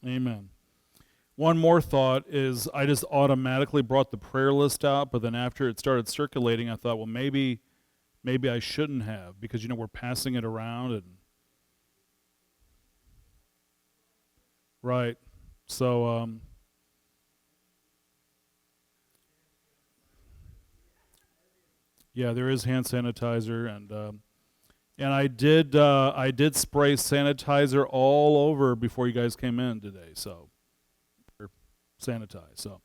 Amen. One more thought is I just automatically brought the prayer list out, but then after it started circulating, I thought, well, maybe I shouldn't have because we're passing it around and right. So yeah, there is hand sanitizer and I did spray sanitizer all over before you guys came in today. So sanitize. So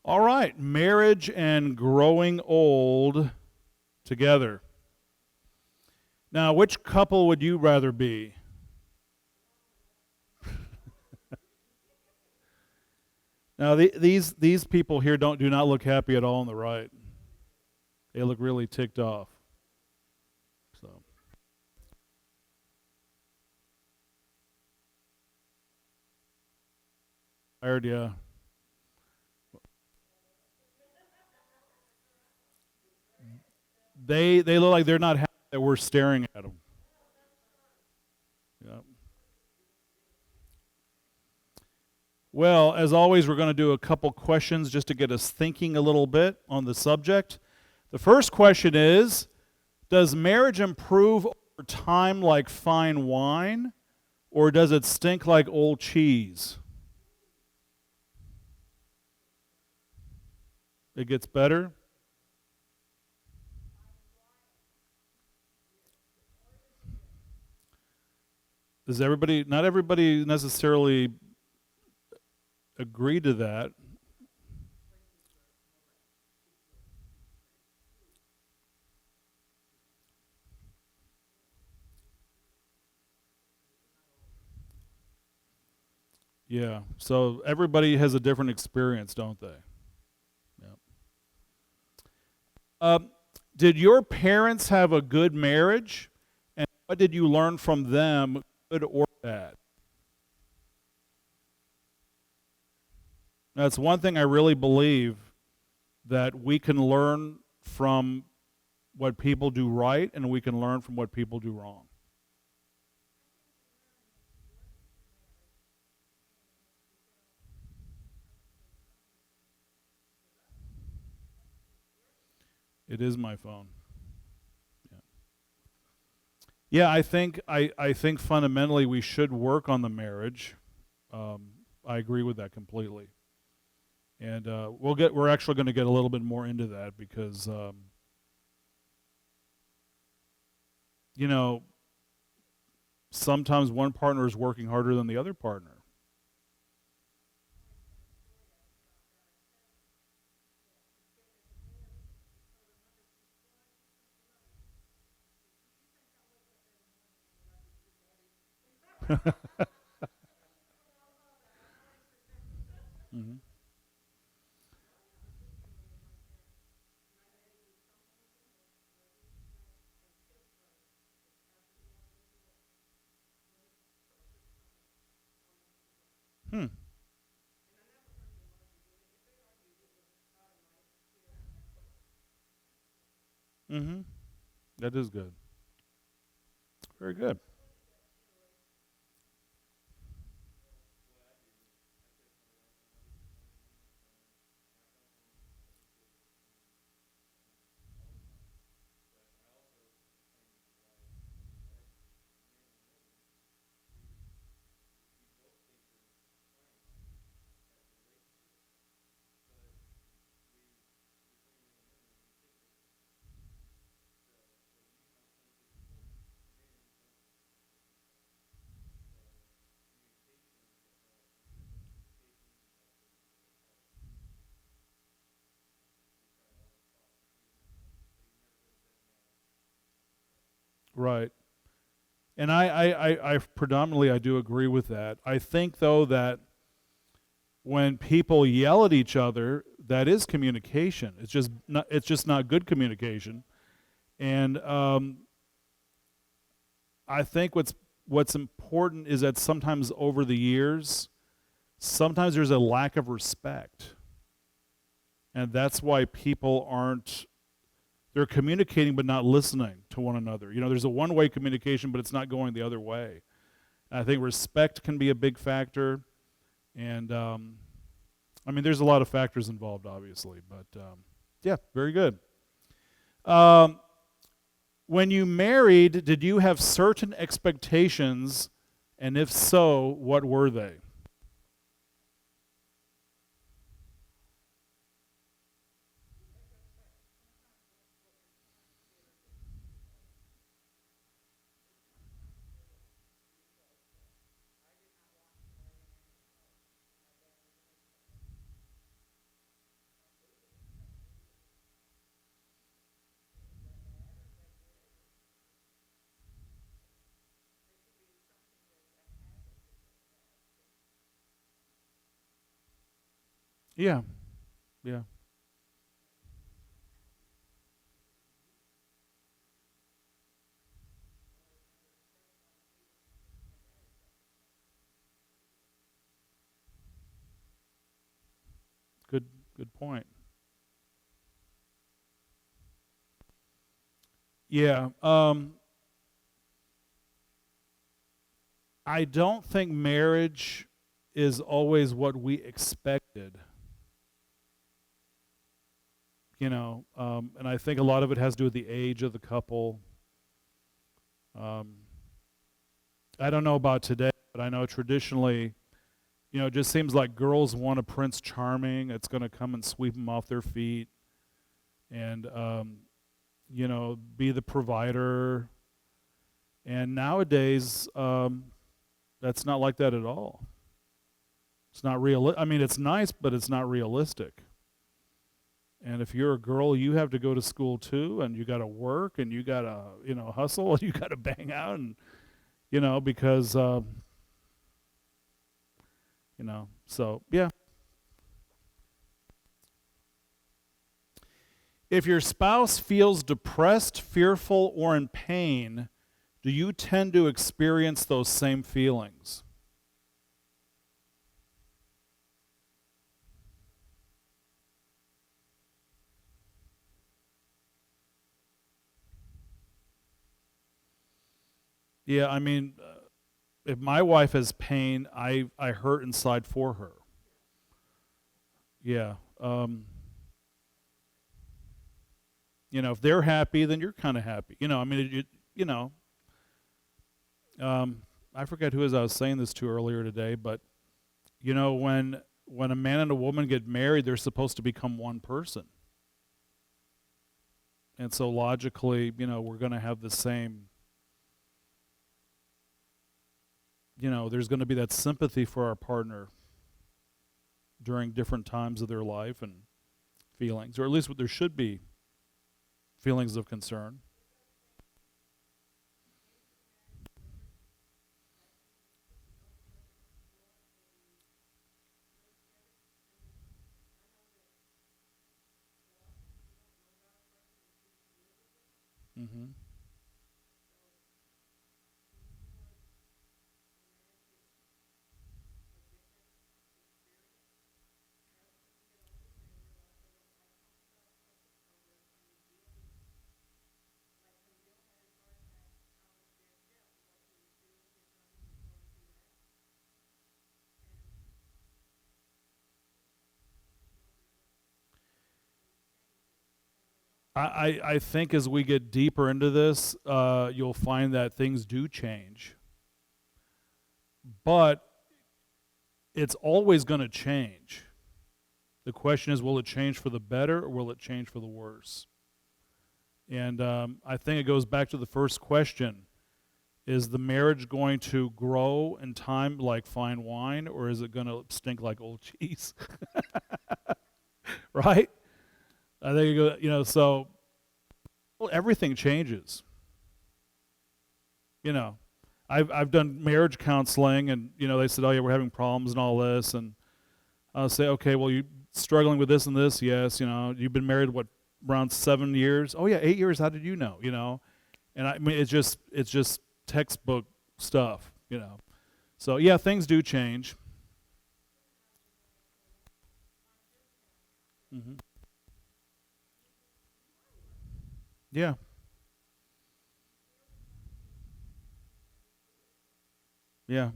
all right, marriage and growing old together. Now, which couple would you rather be? Now, these people here do not look happy at all on the right. They look really ticked off. So, tired, yeah. They look like they're not happy that we're staring at them. Yeah. Well, as always, we're going to do a couple questions just to get us thinking a little bit on the subject. The first question is, does marriage improve over time like fine wine, or does it stink like old cheese? It gets better? Does everybody, not everybody necessarily agree to that? Yeah. So everybody has a different experience, don't they? Yeah. Um, did your parents have a good marriage? And what did you learn from them, good or bad? That's one thing I really believe that we can learn from what people do right and we can learn from what people do wrong. It is my phone. Yeah. Yeah, I think fundamentally we should work on the marriage. Um, I agree with that completely, and we're actually going to get a little bit more into that because you know sometimes one partner is working harder than the other partner. Hmm. Hmm. Hmm. That is good. Very good. Right. And I predominantly I do agree with that. I think though that when people yell at each other, that is communication. It's just not good communication. And I think what's important is that sometimes over the years, sometimes there's a lack of respect, and that's why people aren't. They're communicating but not listening to one another. There's a one-way communication, but it's not going the other way. I think respect can be a big factor. And I mean, there's a lot of factors involved, obviously, but yeah, very good. Um, when you married, did you have certain expectations, and if so, what were they? Yeah, yeah, good, good point. Yeah, I don't think marriage is always what we expected, and I think a lot of it has to do with the age of the couple. Um, I don't know about today, but I know traditionally, it just seems like girls want a Prince Charming. It's going to come and sweep them off their feet and, be the provider. And nowadays, that's not like that at all. It's not real. I mean, it's nice, but it's not realistic. And if you're a girl, you have to go to school too, and you got to work, and you got to, hustle, and you got to bang out, and because So yeah. If your spouse feels depressed, fearful, or in pain, do you tend to experience those same feelings? Yeah, I mean, if my wife has pain, I hurt inside for her. Yeah. If they're happy, then you're kind of happy. I mean, you know, I forget who I was saying this to earlier today, but when a man and a woman get married, they're supposed to become one person, and so logically, we're going to have the same. There's going to be that sympathy for our partner during different times of their life and feelings, or at least what there should be feelings of concern. Hmm. I think as we get deeper into this, you'll find that things do change, but it's always going to change. The question is, will it change for the better or will it change for the worse? And I think it goes back to the first question. Is the marriage going to grow in time like fine wine, or is it going to stink like old cheese? Right? I think so well, everything changes. You know, I've done marriage counseling, and they said, oh yeah, we're having problems and all this, and I'll say, okay, well, you struggling with this and this? Yes. You've been married what, around 7 years? Oh yeah, 8 years. How did you know? And I mean, it's just textbook stuff. So yeah, things do change. Hmm. Yeah. Yeah.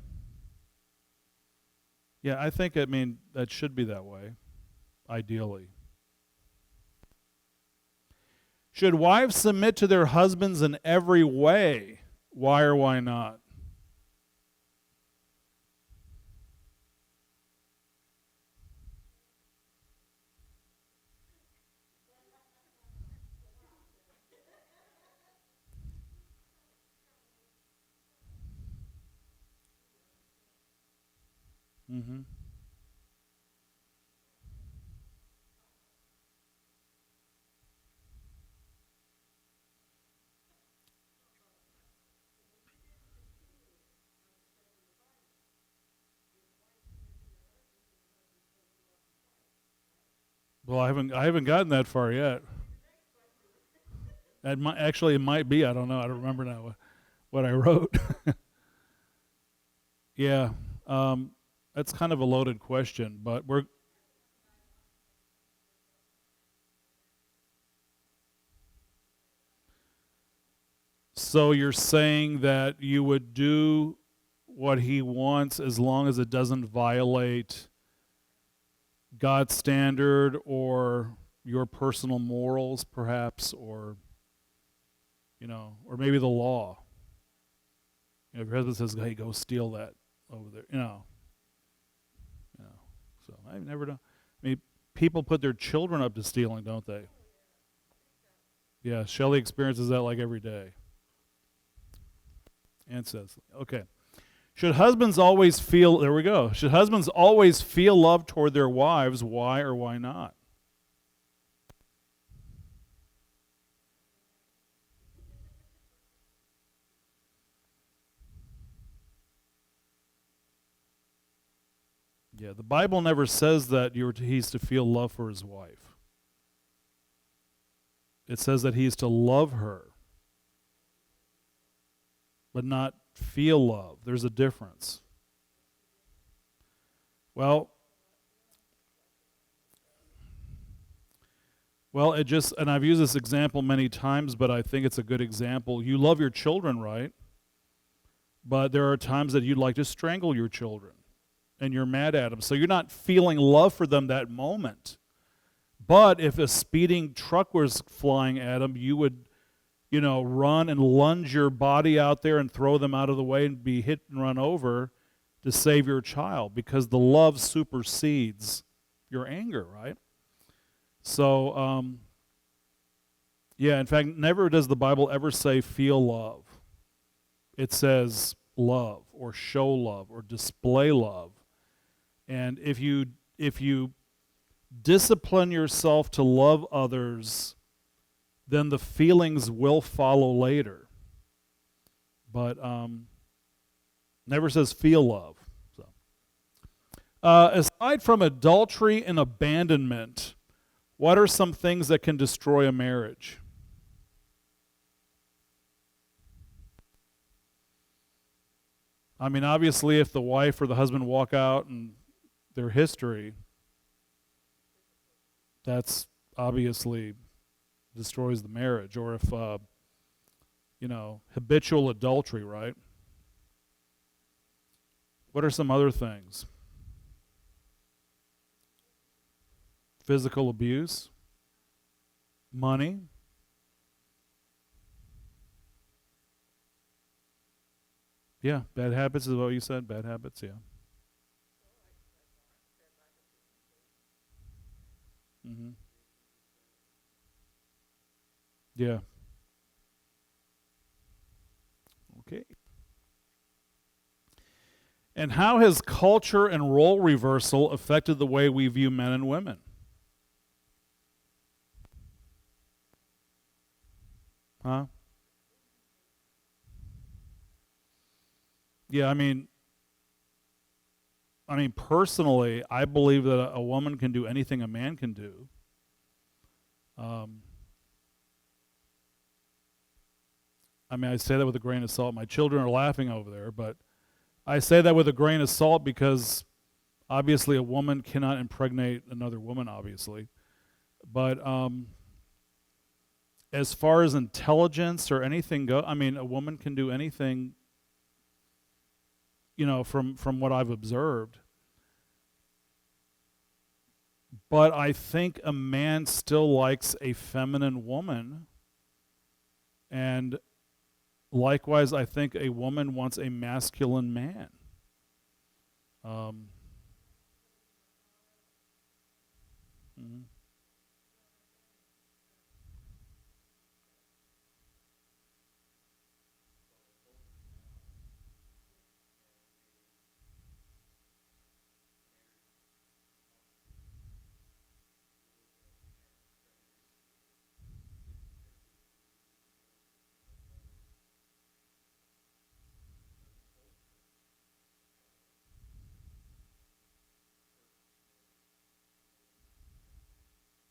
Yeah, that should be that way, ideally. Should wives submit to their husbands in every way? Why or why not? Hmm. Well, I haven't gotten that far yet. It might be. I don't know. I don't remember now what I wrote. Yeah, um, that's kind of a loaded question, but we're so you're saying that you would do what he wants as long as it doesn't violate God's standard or your personal morals, perhaps, or or maybe the law. If your husband says, "Hey, go steal that over there," you know. So I've never done. I mean, people put their children up to stealing, don't they? Yeah, Shelley experiences that like every day. And says, okay. Should husbands always feel, there we go. Should husbands always feel love toward their wives? Why or why not? Yeah, the Bible never says that he's to feel love for his wife. It says that he's to love her, but not feel love. There's a difference. Well, and I've used this example many times, but I think it's a good example. You love your children, right? But there are times that you'd like to strangle your children and you're mad at them. So you're not feeling love for them that moment. But if a speeding truck was flying at them, you would, run and lunge your body out there and throw them out of the way and be hit and run over to save your child because the love supersedes your anger, right? So, in fact, never does the Bible ever say feel love. It says love or show love or display love. And if you discipline yourself to love others, then the feelings will follow later. But never says feel love. So, aside from adultery and abandonment, what are some things that can destroy a marriage? I mean, obviously, if the wife or the husband walk out and their history, that's obviously destroys the marriage. Or if, habitual adultery, right? What are some other things? Physical abuse, money. Yeah, bad habits is what you said. Bad habits, yeah. Hmm. Yeah. Okay. And how has culture and role reversal affected the way we view men and women? Huh? Yeah, I mean, personally, I believe that a woman can do anything a man can do. Um, I say that with a grain of salt. My children are laughing over there, but I say that with a grain of salt because obviously a woman cannot impregnate another woman, obviously. But as far as intelligence or anything go, a woman can do anything, from what I've observed. But I think a man still likes a feminine woman, and likewise, I think a woman wants a masculine man. Um, mhm.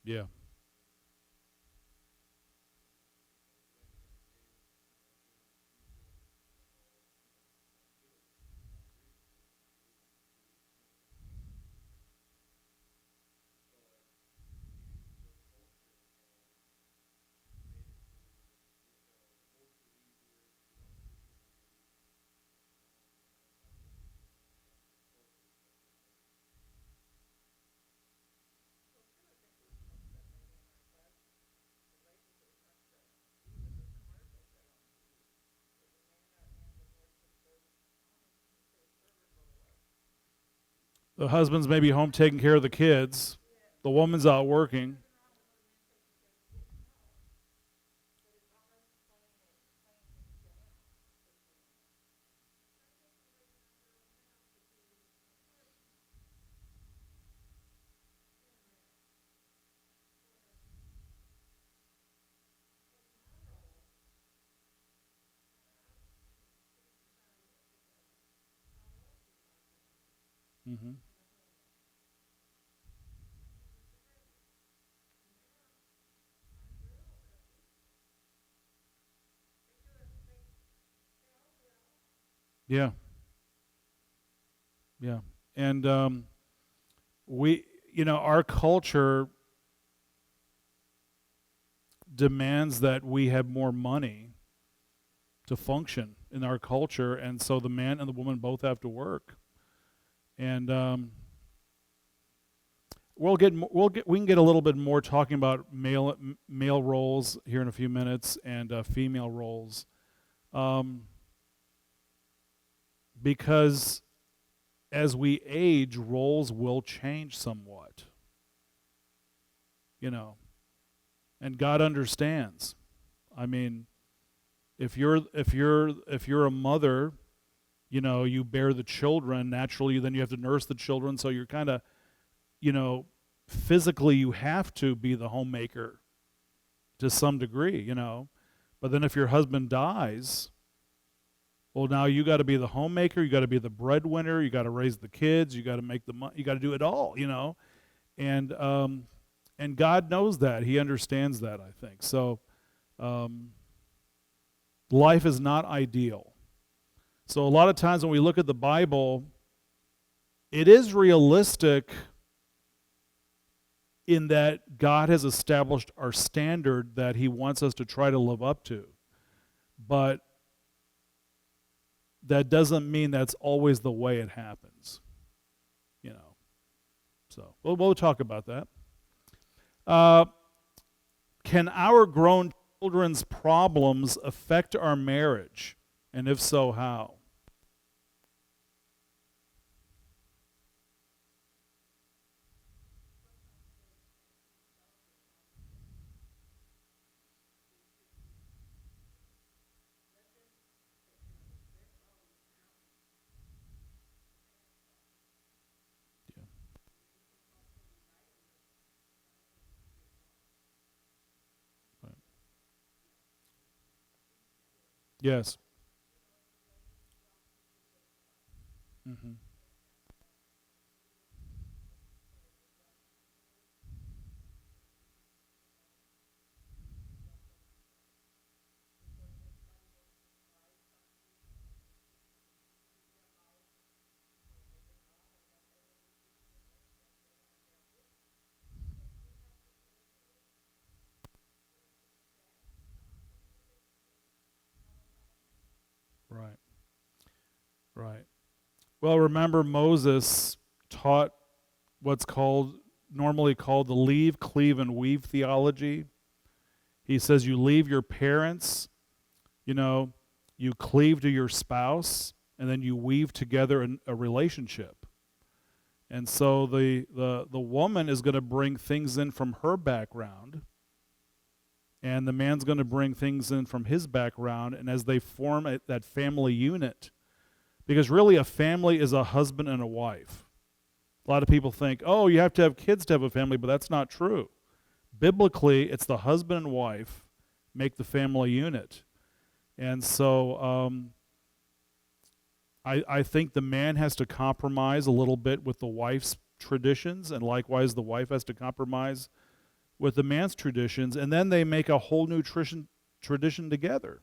Yeah, the husband's maybe home taking care of the kids, the woman's out working. Hmm. Yeah, yeah, and we, our culture demands that we have more money to function in our culture, and so the man and the woman both have to work. And we can get a little bit more talking about male roles here in a few minutes and female roles, um, because as we age, roles will change somewhat, you know, and God understands. I mean, if you're a mother, you bear the children naturally. Then you have to nurse the children, so you're kind of, you know, physically you have to be the homemaker to some degree. But then if your husband dies, well, now you got to be the homemaker, you got to be the breadwinner, you got to raise the kids, you got to make the money, you got to do it all. And God knows that. He understands that, I think. So um, life is not ideal. So a lot of times when we look at the Bible, it is realistic in that God has established our standard that He wants us to try to live up to. But that doesn't mean that's always the way it happens. You know. So we'll talk about that. Uh, can our grown children's problems affect our marriage? And if so, how? Yeah. Right. Yes. Hmm. Right. Right. Well, remember Moses taught what's called normally called the leave, cleave, and weave theology. He says you leave your parents, you cleave to your spouse, and then you weave together in a relationship. And so the woman is going to bring things in from her background, and the man's going to bring things in from his background, and as they form that family unit, because really a family is a husband and a wife. A lot of people think, oh, you have to have kids to have a family, but that's not true. Biblically, it's the husband and wife make the family unit. And so I think the man has to compromise a little bit with the wife's traditions, and likewise the wife has to compromise with the man's traditions, and then they make a whole new tradition together,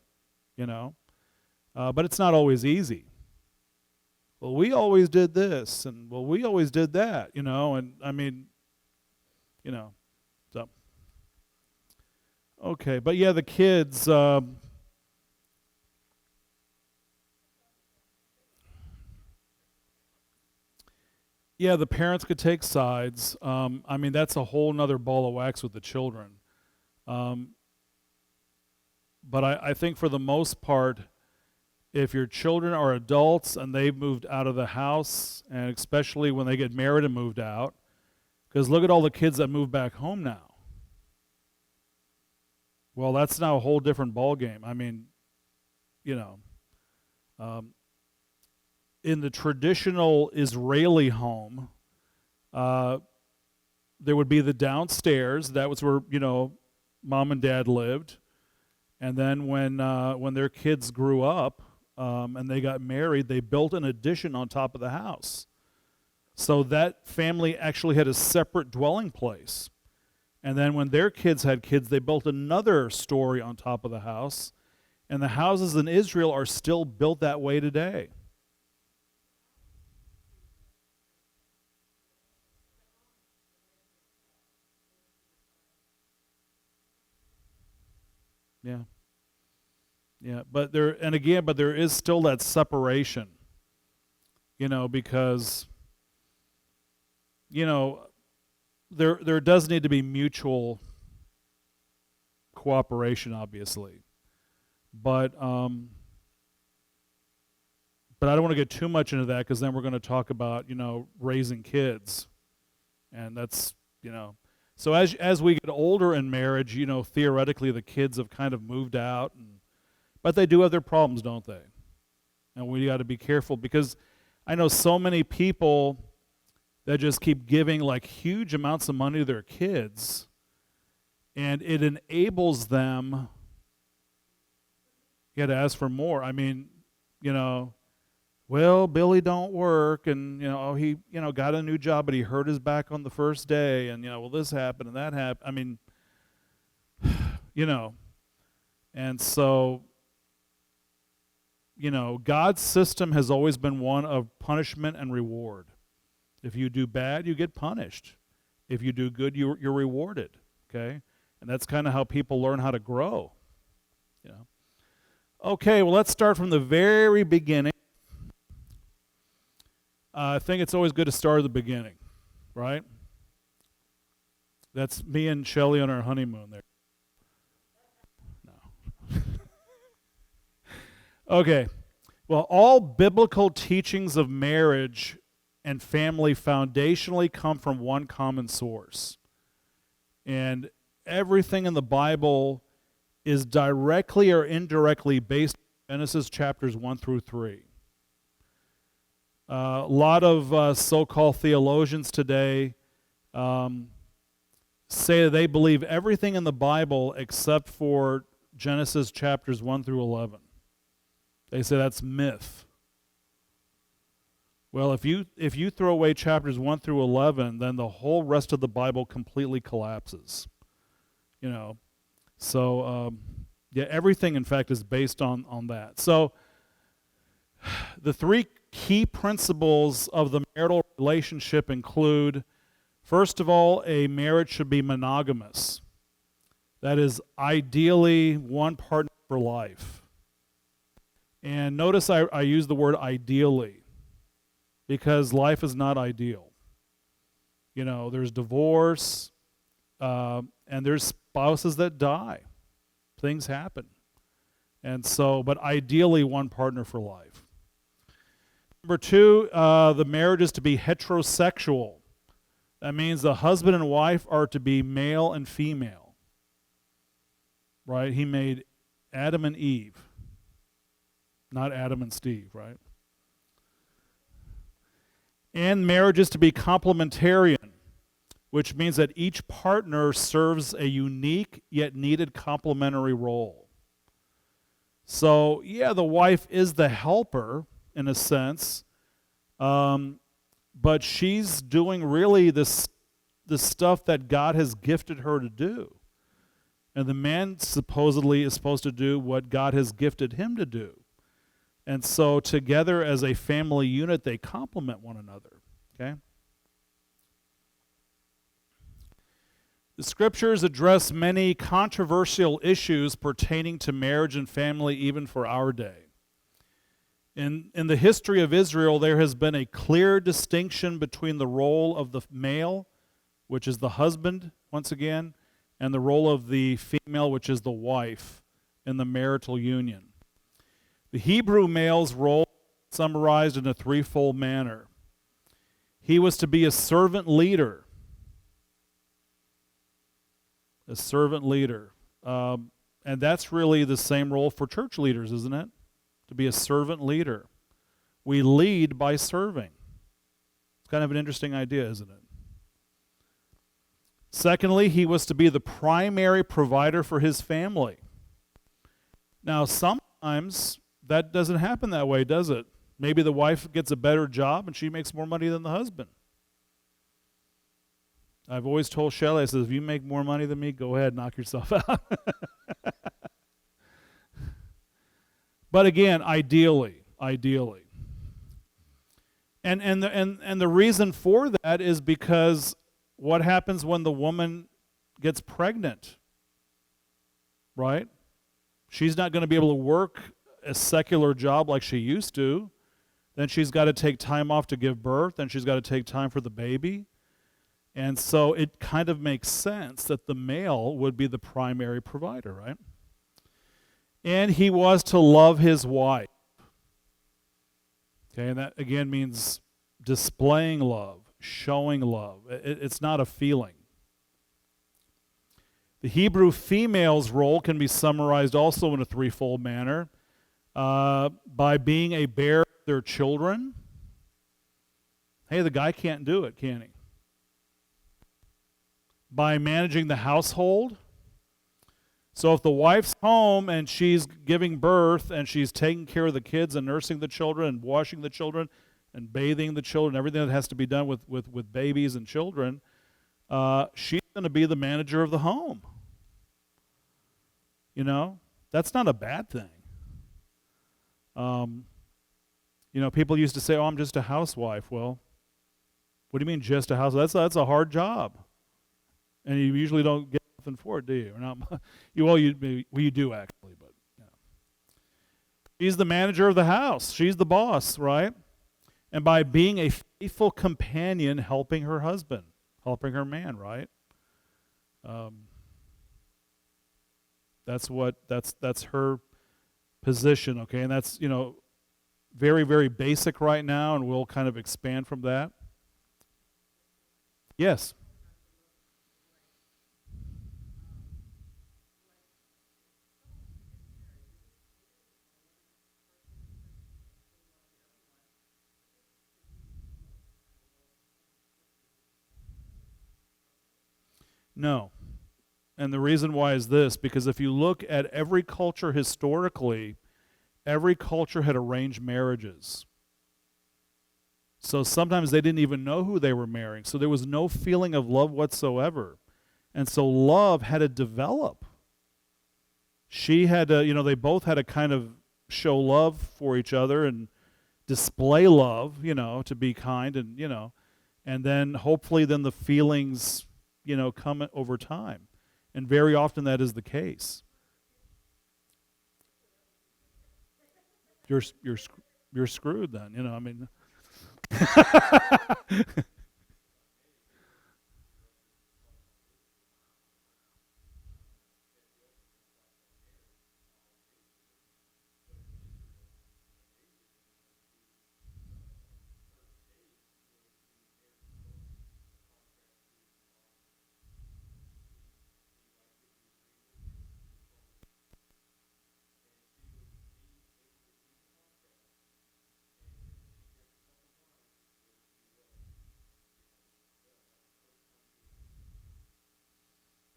But it's not always easy. Well, we always did this, and well, we always did that, and I mean, so. Okay, but yeah, the kids, yeah, the parents could take sides. I mean, that's a whole nother ball of wax with the children. But I think for the most part, if your children are adults and they've moved out of the house, and especially when they get married and moved out, because look at all the kids that move back home now. Well, that's now a whole different ballgame. I mean, in the traditional Israeli home, there would be the downstairs. That was where, mom and dad lived. And then when their kids grew up and they got married, they built an addition on top of the house. So that family actually had a separate dwelling place. And then when their kids had kids, they built another story on top of the house. And the houses in Israel are still built that way today. Yeah. Yeah, but there is still that separation, because, there does need to be mutual cooperation, obviously. But I don't want to get too much into that, because then we're going to talk about, raising kids. And that's, So as we get older in marriage, theoretically the kids have kind of moved out, but they do have their problems, don't they? And we got to be careful, because I know so many people that just keep giving like huge amounts of money to their kids, and it enables them to ask for more. I mean, well, Billy don't work, and he got a new job, but he hurt his back on the first day, and well, this happened and that happened. I mean, and so God's system has always been one of punishment and reward. If you do bad, you get punished. If you do good, you're rewarded. Okay, and that's kind of how people learn how to grow. Okay, well, let's start from the very beginning. I think it's always good to start at the beginning, right? That's me and Shelley on our honeymoon there. No. Okay. Well, all biblical teachings of marriage and family foundationally come from one common source. And everything in the Bible is directly or indirectly based on Genesis chapters 1 through 3. A lot of so-called theologians today say that they believe everything in the Bible except for Genesis chapters 1 through 11. They say that's myth. Well, if you throw away chapters 1 through 11, then the whole rest of the Bible completely collapses. So yeah, everything, in fact, is based on that. So the three key principles of the marital relationship include, first of all, a marriage should be monogamous. That is, ideally, one partner for life. And notice I use the word ideally, because life is not ideal. There's divorce, and there's spouses that die. Things happen. And so, but ideally one partner for life. Number 2, the marriage is to be heterosexual. That means the husband and wife are to be male and female. Right? He made Adam and Eve, not Adam and Steve, right? And marriage is to be complementarian, which means that each partner serves a unique yet needed complementary role. So, yeah, the wife is the helper in a sense, but she's doing really the stuff that God has gifted her to do. And the man supposedly is supposed to do what God has gifted him to do. And so together as a family unit, they complement one another. Okay? The scriptures address many controversial issues pertaining to marriage and family even for our day. In the history of Israel, there has been a clear distinction between the role of the male, which is the husband, once again, and the role of the female, which is the wife, in the marital union. The Hebrew male's role is summarized in a threefold manner. He was to be a servant leader. A servant leader. And that's really the same role for church leaders, isn't it? To be a servant leader. We lead by serving. It's kind of an interesting idea, isn't it? Secondly, he was to be the primary provider for his family. Now, sometimes that doesn't happen that way, does it? Maybe the wife gets a better job and she makes more money than the husband. I've always told Shelley, I said, if you make more money than me, go ahead, knock yourself out. But again, ideally. And the reason for that is because what happens when the woman gets pregnant? Right? She's not going to be able to work a secular job like she used to. Then she's got to take time off to give birth. Then she's got to take time for the baby. And so it kind of makes sense that the male would be the primary provider, right? And he was to love his wife. Okay, and that again means displaying love, showing love. It's not a feeling. The Hebrew female's role can be summarized also in a threefold manner by being a bearer of their children. Hey, the guy can't do it, can he? By managing the household. So if the wife's home and she's giving birth and she's taking care of the kids and nursing the children and washing the children and bathing the children, everything that has to be done with babies and children, she's going to be the manager of the home. That's not a bad thing. People used to say, oh, I'm just a housewife. Well, what do you mean just a housewife? That's a hard job. And you usually don't get nothing for it, do you? Or not? You do actually, but yeah. She's the manager of the house. She's the boss, right? And by being a faithful companion, helping her husband, helping her man, right? That's her position, okay? And that's very, very basic right now, and we'll kind of expand from that. Yes. No. And the reason why is this, because if you look at every culture historically, every culture had arranged marriages. So sometimes they didn't even know who they were marrying. So there was no feeling of love whatsoever. And so love had to develop. She had to, they both had to kind of show love for each other and display love, to be kind and then hopefully then the feelings come over time. And very often that is the case. You're screwed then,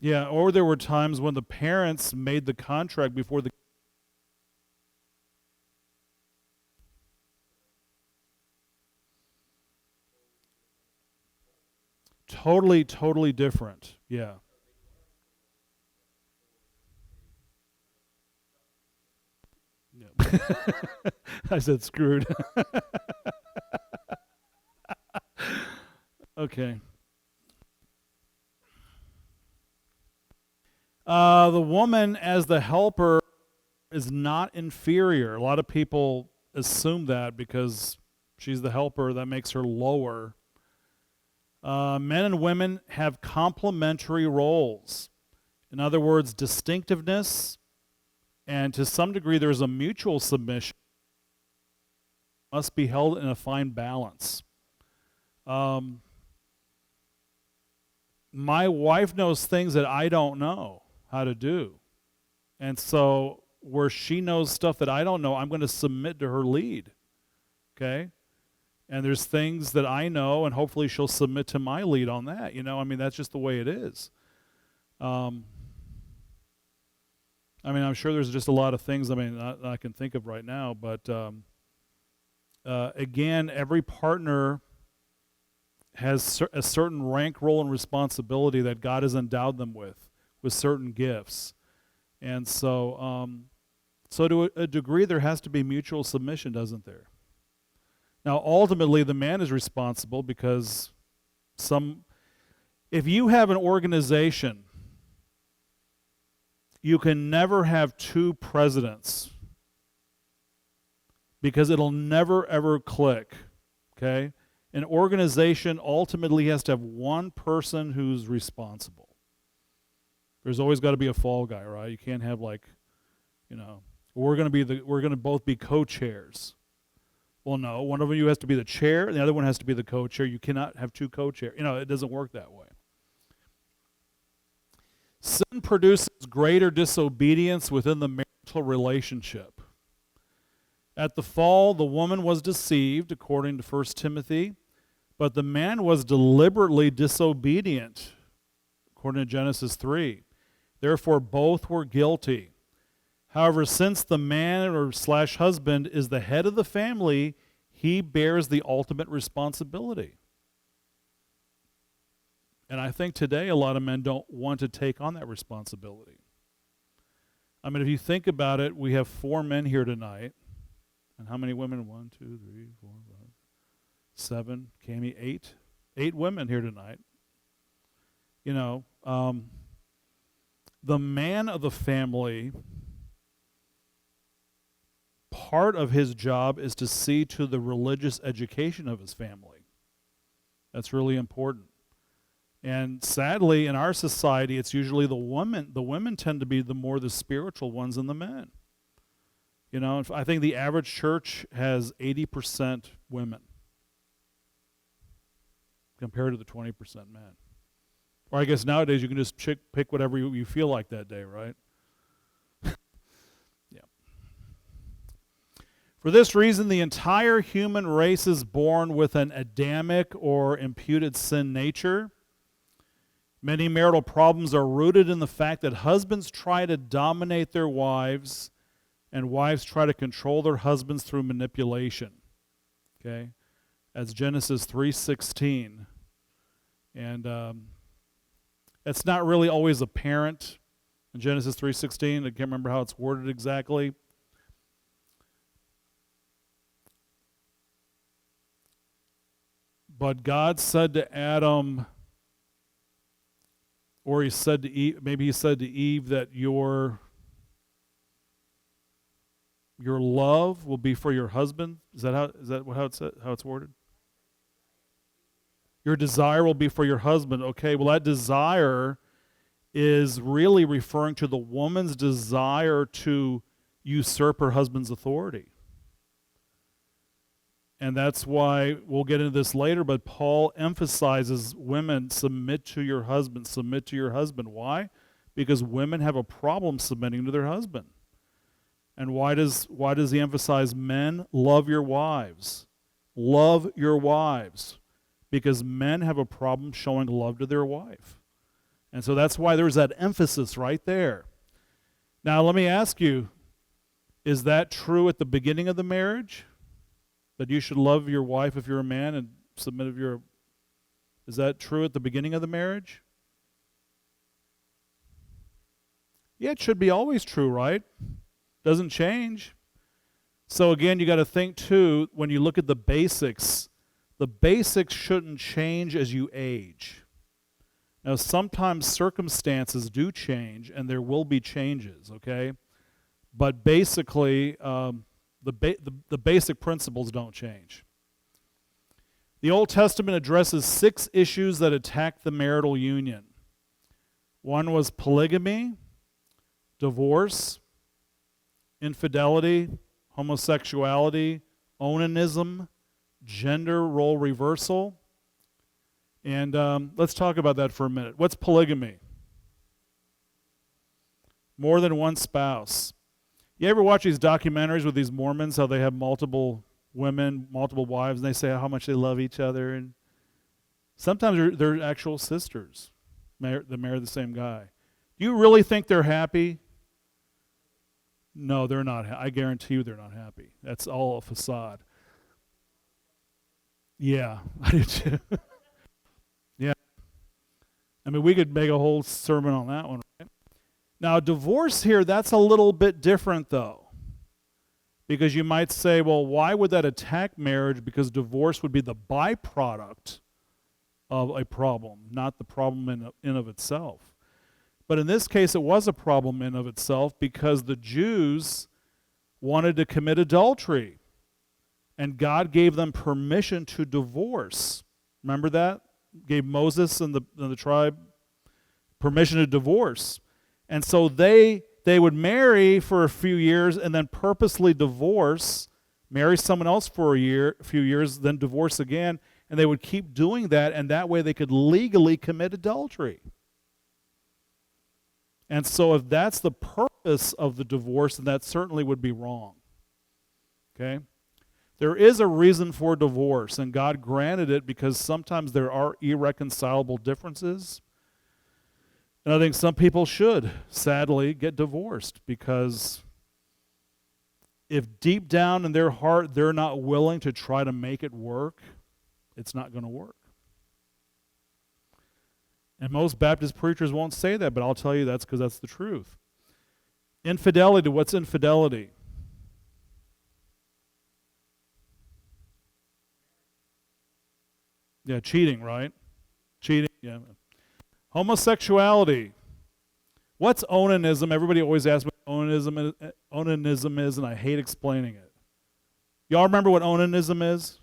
Yeah, or there were times when the parents made the contract before the totally different. Yeah. Yeah. I said screwed. Okay. The woman as the helper is not inferior. A lot of people assume that because she's the helper, that makes her lower. Men and women have complementary roles. In other words, distinctiveness, and to some degree, there's a mutual submission, must be held in a fine balance. My wife knows things that I don't know how to do. And so, where she knows stuff that I don't know, I'm going to submit to her lead. Okay? And there's things that I know, and hopefully she'll submit to my lead on that. I mean, that's just the way it is. I mean, I'm sure there's just a lot of things, I can think of right now, but again, every partner has a certain rank, role, and responsibility that God has endowed them with certain gifts. And so, to a degree, there has to be mutual submission, doesn't there? Now, ultimately, the man is responsible because if you have an organization, you can never have two presidents because it'll never, ever click, okay? An organization ultimately has to have one person who's responsible. There's always got to be a fall guy, right? You can't have we're going to both be co-chairs. Well, no, one of you has to be the chair, and the other one has to be the co-chair. You cannot have two co-chairs. It doesn't work that way. Sin produces greater disobedience within the marital relationship. At the fall, the woman was deceived, according to 1 Timothy, but the man was deliberately disobedient, according to Genesis 3. Therefore, both were guilty. However, since the man or / husband is the head of the family, he bears the ultimate responsibility. And I think today a lot of men don't want to take on that responsibility. I mean, if you think about it, we have 4 men here tonight. And how many women? 1, 2, 3, 4, 5, 7. Cami, 8. 8 women here tonight. The man of the family, part of his job is to see to the religious education of his family. That's really important. And sadly, in our society, it's usually the women. The women tend to be the spiritual ones than the men. I think the average church has 80% women compared to the 20% men. Or I guess nowadays you can just pick whatever you feel like that day, right? Yeah. For this reason, the entire human race is born with an Adamic or imputed sin nature. Many marital problems are rooted in the fact that husbands try to dominate their wives and wives try to control their husbands through manipulation. Okay? That's Genesis 3:16. And it's not really always apparent in Genesis 3:16. I can't remember how it's worded exactly. But God said to Adam, or he said to Eve, maybe he said to Eve that your love will be for your husband. Is that how it's worded? Your desire will be for your husband. Okay, well that desire is really referring to the woman's desire to usurp her husband's authority. And that's why, we'll get into this later, but Paul emphasizes women, submit to your husband, submit to your husband. Why? Because women have a problem submitting to their husband. And why does he emphasize men? Love your wives. Love your wives. Because men have a problem showing love to their wife. And so that's why there's that emphasis right there. Now, let me ask you, is that true at the beginning of the marriage? That you should love your wife if you're a man and submit if you're a... Is that true at the beginning of the marriage? Yeah, it should be always true, right? Doesn't change. So again, you got to think too, when you look at the basics shouldn't change as you age. Now, sometimes circumstances do change, and there will be changes, okay? But basically, the basic principles don't change. The Old Testament addresses 6 issues that attack the marital union. One was polygamy, divorce, infidelity, homosexuality, onanism, gender role reversal. And let's talk about that for a minute. What's polygamy? More than one spouse. You ever watch these documentaries with these Mormons, how they have multiple women, multiple wives, and they say how much they love each other? And sometimes they're actual sisters that marry the same guy. Do you really think they're happy? No, they're not. I guarantee you they're not happy. That's all a facade. Yeah, I do too. Yeah. I mean, we could make a whole sermon on that one, right? Now, divorce here, that's a little bit different, though. Because you might say, well, why would that attack marriage? Because divorce would be the byproduct of a problem, not the problem in of itself. But in this case, it was a problem in of itself because the Jews wanted to commit adultery. And God gave them permission to divorce. Remember that? Gave Moses and the tribe permission to divorce. And so they would marry for a few years and then purposely divorce, marry someone else for a few years, then divorce again, and they would keep doing that, and that way they could legally commit adultery. And so if that's the purpose of the divorce, then that certainly would be wrong. Okay? There is a reason for divorce, and God granted it because sometimes there are irreconcilable differences. And I think some people should, sadly, get divorced because if deep down in their heart they're not willing to try to make it work, it's not going to work. And most Baptist preachers won't say that, but I'll tell you that's because that's the truth. Infidelity, what's infidelity? Yeah, cheating, right? Cheating, yeah. Homosexuality. What's onanism? Everybody always asks me what onanism is, and I hate explaining it. Y'all remember what onanism is?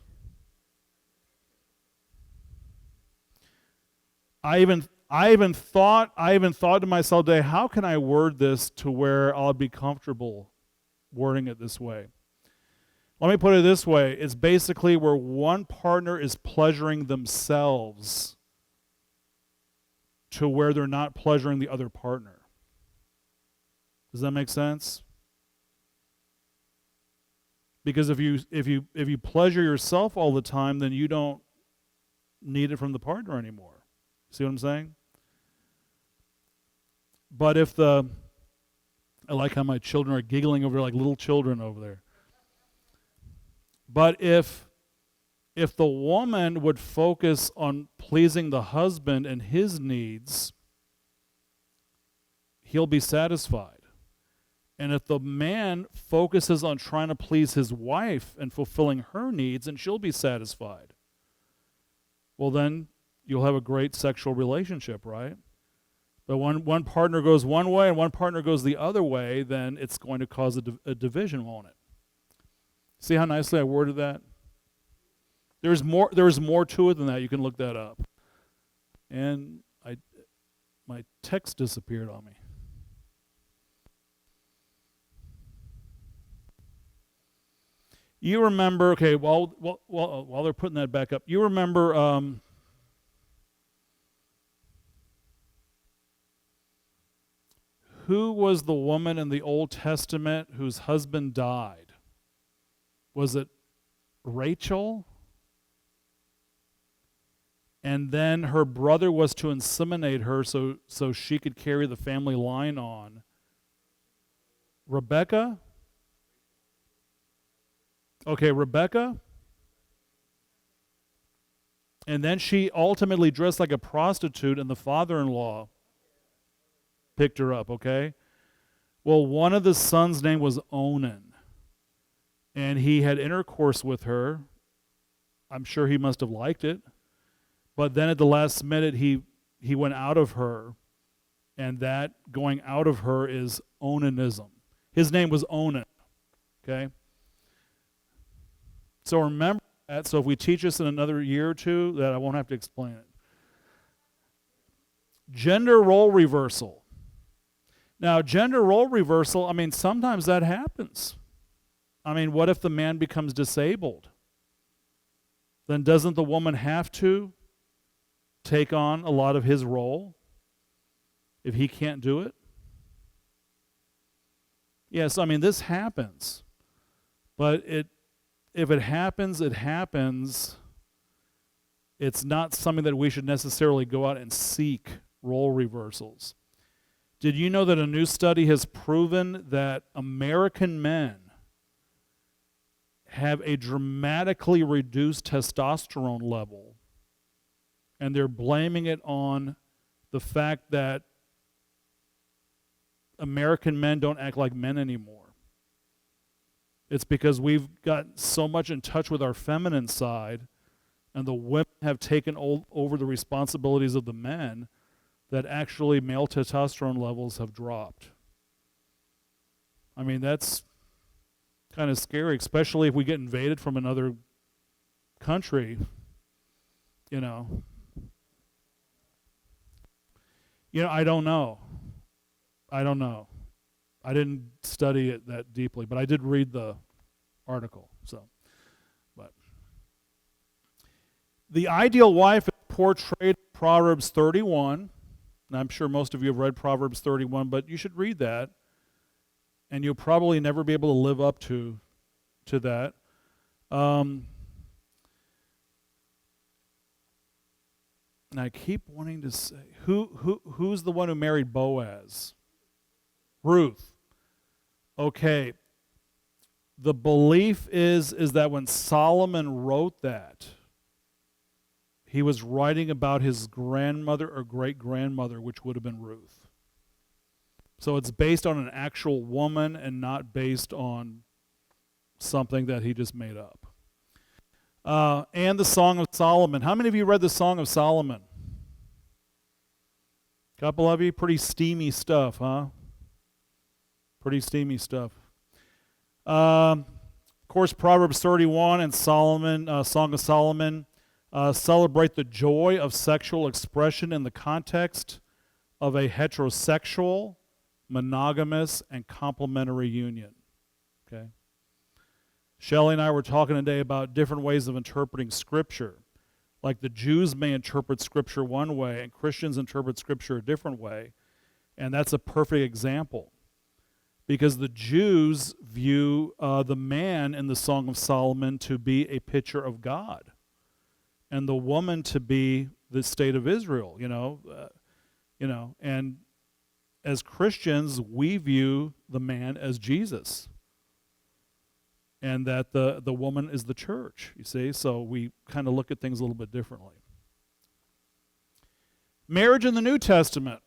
I even thought to myself today, how can I word this to where I'll be comfortable wording it this way? Let me put it this way. It's basically where one partner is pleasuring themselves to where they're not pleasuring the other partner. Does that make sense? Because if you pleasure yourself all the time, then you don't need it from the partner anymore. See what I'm saying? But I like how my children are giggling over there like little children over there. But if the woman would focus on pleasing the husband and his needs, he'll be satisfied. And if the man focuses on trying to please his wife and fulfilling her needs, and she'll be satisfied, well then you'll have a great sexual relationship, right? But when one partner goes one way and one partner goes the other way, then it's going to cause a division, won't it? See how nicely I worded that? There's more to it than that. You can look that up. And my text disappeared on me. You remember, okay, while they're putting that back up, you remember who was the woman in the Old Testament whose husband died? Was it Rachel? And then her brother was to inseminate her so she could carry the family line on. Rebecca? Okay, Rebecca. And then she ultimately dressed like a prostitute, and the father-in-law picked her up, okay? Well, one of the sons' name was Onan, and he had intercourse with her. I'm sure he must have liked it. But then at the last minute, he went out of her, and that going out of her is onanism. His name was Onan, okay? So remember that. So if we teach this in another year or two, that I won't have to explain it. Gender role reversal. Now, gender role reversal, I mean, sometimes that happens. I mean, what if the man becomes disabled? Then doesn't the woman have to take on a lot of his role if he can't do it? Yes, I mean, this happens. But if it happens, it happens. It's not something that we should necessarily go out and seek role reversals. Did you know that a new study has proven that American men have a dramatically reduced testosterone level, and they're blaming it on the fact that American men don't act like men anymore? It's because we've got so much in touch with our feminine side, and the women have taken over the responsibilities of the men, that actually male testosterone levels have dropped. I mean, that's kind of scary, especially if we get invaded from another country, you know. I don't know. I didn't study it that deeply, but I did read the article. But the ideal wife is portrayed in Proverbs 31. And I'm sure most of you have read Proverbs 31, but you should read that, and you'll probably never be able to live up to that. And I keep wanting to say, who's the one who married Boaz? Ruth. Okay. The belief is that when Solomon wrote that, he was writing about his grandmother or great-grandmother, which would have been Ruth. So it's based on an actual woman and not based on something that he just made up. And the Song of Solomon. How many of you read the Song of Solomon? A couple of you? Pretty steamy stuff, huh? Pretty steamy stuff. Of course, Proverbs 31 and Solomon, Song of Solomon, celebrate the joy of sexual expression in the context of a heterosexual, monogamous, and complementary union. Okay? Shelley and I were talking today about different ways of interpreting Scripture. Like the Jews may interpret Scripture one way, and Christians interpret Scripture a different way. And that's a perfect example. Because the Jews view the man in the Song of Solomon to be a picture of God, and the woman to be the state of Israel, and as Christians, we view the man as Jesus, and that the woman is the church, you see, so we kind of look at things a little bit differently. Marriage in the New Testament.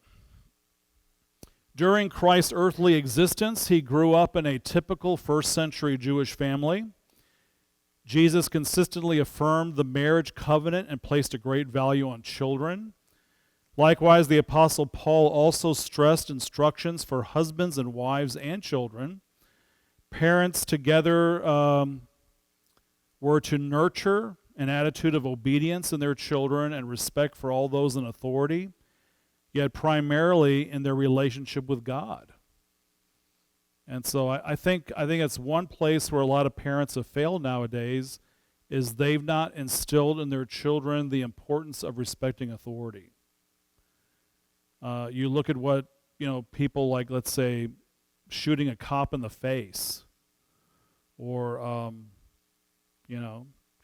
During Christ's earthly existence, he grew up in a typical first-century Jewish family. Jesus consistently affirmed the marriage covenant and placed a great value on children. Likewise, the Apostle Paul also stressed instructions for husbands and wives and children. Parents together were to nurture an attitude of obedience in their children and respect for all those in authority, yet primarily in their relationship with God. And so I think it's one place where a lot of parents have failed nowadays, is they've not instilled in their children the importance of respecting authority. You look at what, people like, let's say, shooting a cop in the face, or,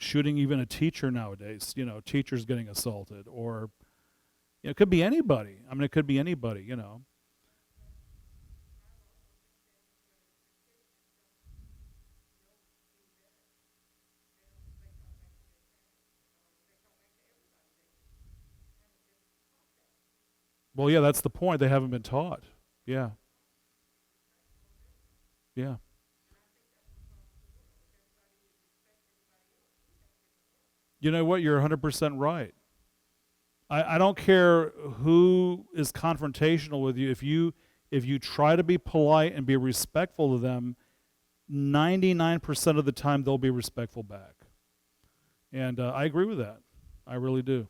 shooting even a teacher nowadays. Teachers getting assaulted, or it could be anybody. I mean, it could be anybody. Well, yeah, that's the point. They haven't been taught. Yeah, yeah. You know what? You're 100% right. I don't care who is confrontational with you. If you try to be polite and be respectful to them, 99% of the time they'll be respectful back. And I agree with that. I really do.